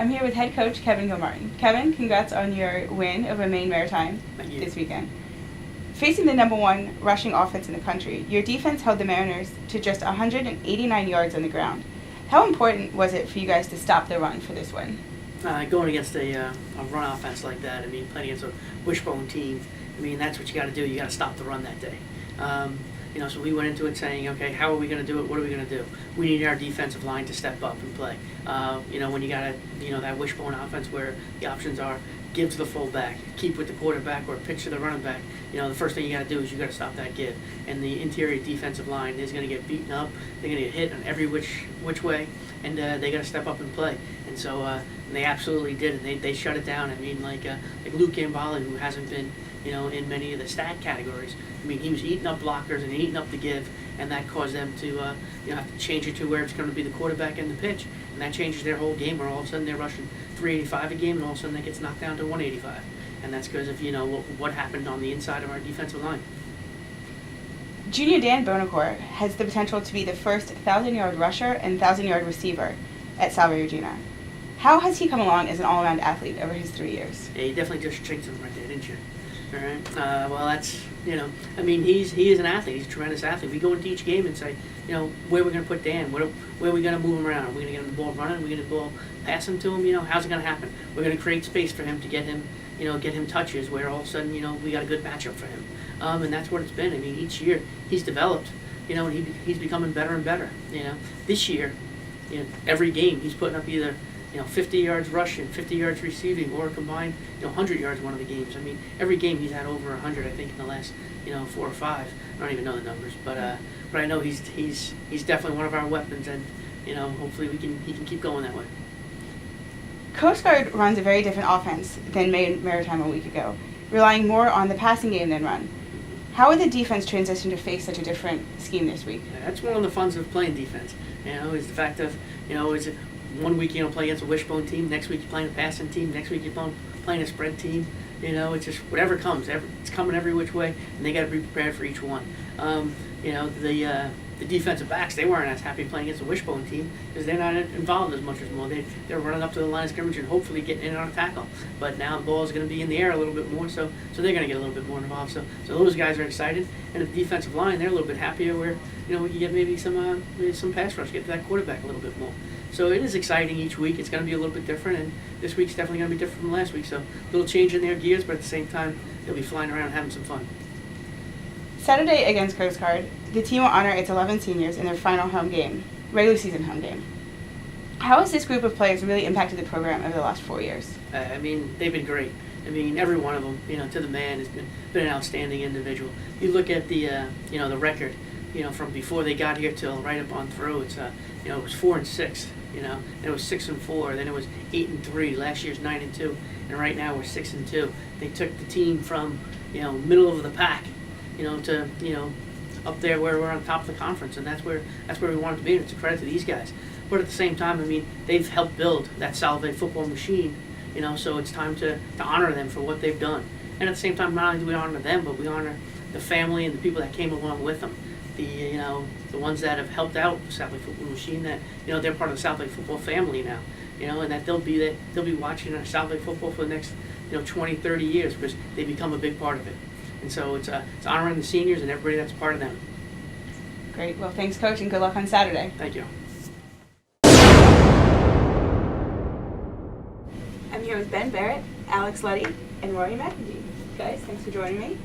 I'm here with head coach Kevin Gilmartin. Kevin, congrats on your win over Maine Maritime this weekend. Facing the number one rushing offense in the country, your defense held the Mariners to just 189 yards on the ground. How important was it for you guys to stop the run for this win? Going against a run offense like that, playing against a wishbone team, that's what you got to do. You got to stop the run that day. So we went into it saying, okay, how are we going to do it? What are we going to do? We need our defensive line to step up and play. When you got that wishbone offense where the options are give to the fullback, keep with the quarterback, or pitch to the running back. The first thing you got to do is you got to stop that give. And the interior defensive line is going to get beaten up. They're going to get hit on every which way, and they got to step up and play. And so they absolutely did, and they shut it down. like Luke Gambale, who hasn't been in many of the stat categories. He was eating up blockers and eating up the give, and that caused them to have to change it to where it's going to be the quarterback and the pitch, and that changes their whole game. Where all of a sudden they're rushing 385 a game, and all of a sudden that gets knocked down to 185, and that's because of what happened on the inside of our defensive line. Junior Dan Bonacore has the potential to be the first 1,000-yard rusher and 1,000-yard receiver at Salve Regina. How has he come along as an all-around athlete over his 3 years? Yeah, you definitely just tricked him right there, didn't you? All right. Well, that's he is an athlete. He's a tremendous athlete. We go into each game and say, where are we going to put Dan? Where are we going to move him around? Are we going to get him the ball running? Are we going to ball passing to him? How's it going to happen? We're going to create space for him to get him, get him touches where all of a sudden, we got a good matchup for him. And that's what it's been. Each year he's developed, and he's becoming better and better. This year, every game he's putting up either 50 yards rushing, 50 yards receiving, or combined, 100 yards one of the games. Every game he's had over 100, I think, in the last, 4 or 5. I don't even know the numbers, but I know he's definitely one of our weapons, and hopefully he can keep going that way. Coast Guard runs a very different offense than Maine Maritime a week ago, relying more on the passing game than run. How would the defense transition to face such a different scheme this week? That's one of the funs of playing defense. Is the fact of is it. One week play against a wishbone team. Next week you're playing a passing team. Next week you're playing a spread team. It's just whatever comes. It's coming every which way, and they got to be prepared for each one. The defensive backs, they weren't as happy playing against a wishbone team because they're not involved as much as more. They're running up to the line of scrimmage and hopefully getting in on a tackle. But now the ball is going to be in the air a little bit more, so they're going to get a little bit more involved. So those guys are excited, and the defensive line, they're a little bit happier where we can get maybe some pass rush, get to that quarterback a little bit more. So it is exciting each week. It's going to be a little bit different, and this week's definitely going to be different from last week. So a little change in their gears, but at the same time, they'll be flying around having some fun. Saturday against Coast Guard, the team will honor its 11 seniors in their final home game, regular season home game. How has this group of players really impacted the program over the last 4 years? They've been great. Every one of them, to the man, has been an outstanding individual. You look at the record, from before they got here till right up on through. It's it was 4 and 6. And it was 6 and 4. Then it was 8 and 3. Last year's 9 and 2, and right now we're 6 and 2. They took the team from middle of the pack, to up there where we're on top of the conference, and that's where we want it to be. And it's a credit to these guys. But at the same time, they've helped build that Salve football machine. So it's time to honor them for what they've done. And at the same time, not only do we honor them, but we honor the family and the people that came along with them. The ones that have helped out the Salve football machine, that they're part of the Salve football family now, and that they'll be watching our Salve football for the next 20, 30 years because they become a big part of it. And so it's honoring the seniors and everybody that's part of them. Great. Well, thanks, Coach, and good luck on Saturday. Thank you. I'm here with Barrett, Alex Leddy, and Rory McEntee. Guys, thanks for joining me.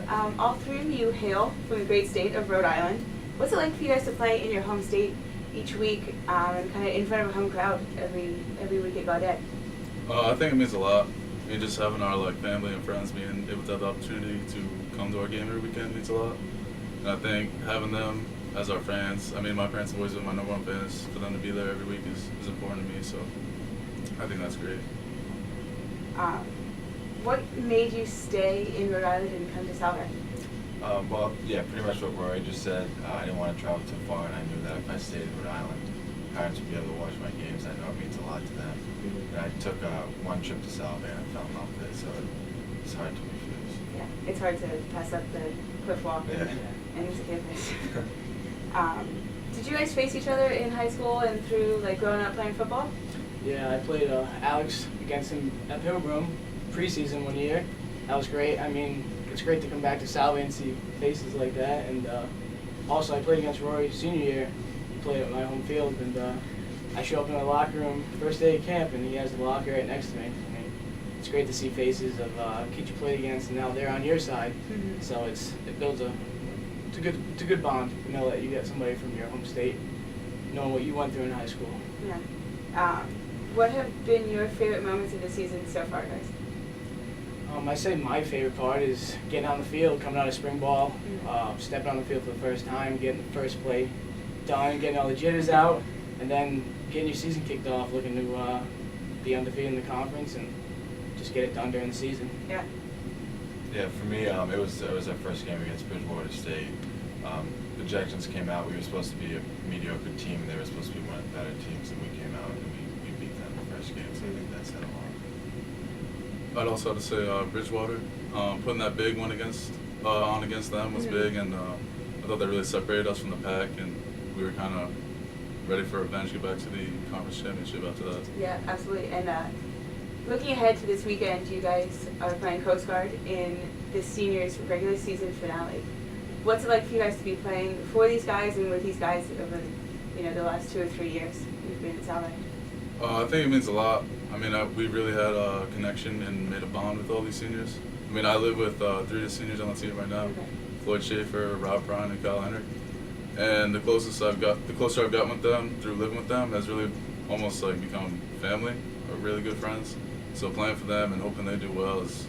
All three of you hail from the great state of Rhode Island. What's it like for you guys to play in your home state each week and kind of in front of a home crowd every week at Gaudet? I think it means a lot. Just having our family and friends being able to have the opportunity to come to our game every weekend means a lot. And I think having them as our fans, my parents have always been my number one fans. For them to be there every week is important to me, so I think that's great. What made you stay in Rhode Island and come to Salve? Pretty much what Rory just said. I didn't want to travel too far, and I knew that if I stayed in Rhode Island, parents would be able to watch my games. I know it means a lot to them. And I took one trip to Salve and I fell in love with it, so it's hard to refuse. Yeah, it's hard to pass up the cliff walk and the campus. Did you guys face each other in high school and through growing up playing football? Yeah, I played Alex against him at Pilgrim preseason one year. That was great. I mean, it's great to come back to Salve and see faces like that. And also, I played against Rory senior year. He played at my home field, and I show up in the locker room first day of camp, and he has the locker right next to me. I mean, it's great to see faces of kids you played against, and now they're on your side. Mm-hmm. So it builds a good bond. You know that you get somebody from your home state, knowing what you went through in high school. Yeah. What have been your favorite moments of the season so far, guys? I say my favorite part is getting on the field, coming out of spring ball, stepping on the field for the first time, getting the first play done, getting all the jitters out, and then getting your season kicked off, looking to be undefeated in the conference and just get it done during the season. Yeah. Yeah, for me, it was our first game against Bridgewater State. Projections came out. We were supposed to be a mediocre team. They were supposed to be one of the better teams, and we came out and we beat them the first game. So I think that said a lot. I'd also have to say Bridgewater, putting that big one against them was big, and I thought that really separated us from the pack, and we were kind of ready for revenge, get back to the conference championship after that. Yeah, absolutely. And looking ahead to this weekend, you guys are playing Coast Guard in the seniors' regular season finale. What's it like for you guys to be playing for these guys and with these guys over, the last 2 or 3 years you've been in Salve? I think it means a lot. I mean, we really had a connection and made a bond with all these seniors. I mean, I live with 3 of the seniors on the team right now: Okay. Floyd Schaefer, Rob Bryan, and Kyle Henry. And the closer I've gotten with them through living with them has really almost like become family, or really good friends. So playing for them and hoping they do well is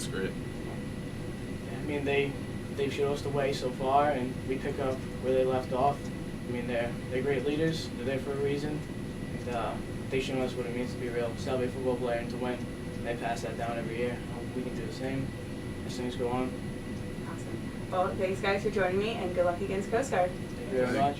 great. Yeah, I mean, they've showed us the way so far, and we pick up where they left off. I mean, they're great leaders. They're there for a reason. And, they show us what it means to be a real Salve football player and to win. They pass that down every year. I hope we can do the same as things go on. Awesome. Well, thanks guys for joining me, and good luck against Coast Guard. Thank you very much.